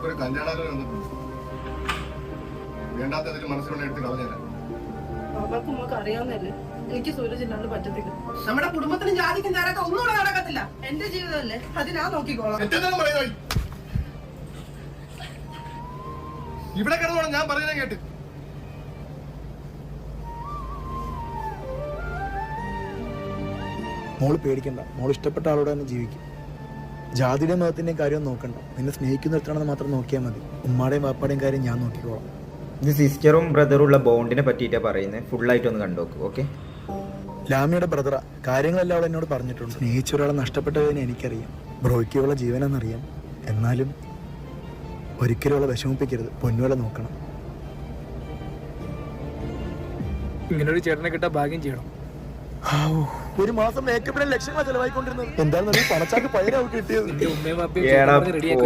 നമുക്കൊരു കല്യാണാലോചന വന്നിട്ടുണ്ട്. വേണ്ടാത്തതിൽ മനസ്സിലുള്ള എടുത്ത് കളഞ്ഞേരാ. അവർക്ക് നമുക്ക് അറിയാവുന്നല്ലേ, എനിക്ക് സൂരജ് ഇല്ലാണ്ട് പറ്റത്തില്ല. നമ്മുടെ കുടുംബത്തിനും ജാതിക്കും നേരൊക്കെ ഒന്നുകൂടെ നടക്കത്തില്ല. എന്റെ ജീവിതമല്ലേ, അതിനാ നോക്കിക്കോളാം. തെറ്റെന്താണെന്ന് പറയുന്നത്? ഇവിടെ കിടന്നോണം ഞാൻ പറയുന്നത് കേട്ട്. മോള് പേടിക്കണ്ട, മോൾ ഇഷ്ടപ്പെട്ട ആളോട് തന്നെ ജീവിക്കും. ജാതിയുടെയും മതത്തിന്റെയും കാര്യം നോക്കണ്ട, നിന്നെ സ്നേഹിക്കുന്നിടത്താണെന്ന് മാത്രം നോക്കിയാൽ മതി. ഉമ്മാടെയും വാപ്പാടെയും കാര്യം ഞാൻ നോക്കിക്കോളാം. ഇത് സിസ്റ്ററും ബ്രദറും ഉള്ള ബോണ്ടിനെ പറ്റിയിട്ടാണ് പറയുന്നത്. ഫുള്ളായിട്ട് ഒന്ന് കണ്ടോക്ക്. ഓക്കെ, ലാമിയുടെ ബ്രദറാ, കാര്യങ്ങളെല്ലാം അവൾ എന്നോട് പറഞ്ഞിട്ടുണ്ട്. സ്നേഹിച്ച ഒരാളെ നഷ്ടപ്പെട്ടതിനെ എനിക്കറിയാം, ബ്രോയ്ക്ക് അവളെ ജീവനെന്നറിയാം. എന്നാലും ഒരിക്കലും അവളെ വിഷമിപ്പിക്കരുത്, പൊന്നുവളെ നോക്കണം. ഇങ്ങനൊരു ചേട്ടനെ കിട്ടാൻ ഭാഗ്യം ചെയ്യണം. ഒരു മാസം മേക്കപ്പിന് ലക്ഷങ്ങളാണ് ചെലവായിക്കൊണ്ടിരുന്നത്. എന്താണെന്നറിയാം, പണച്ചാക്ക് പയ്യനെ അവൾക്ക് കിട്ടിയത്. എന്റെ ഉമ്മയും വാപ്പയും റെഡിയാക്കി.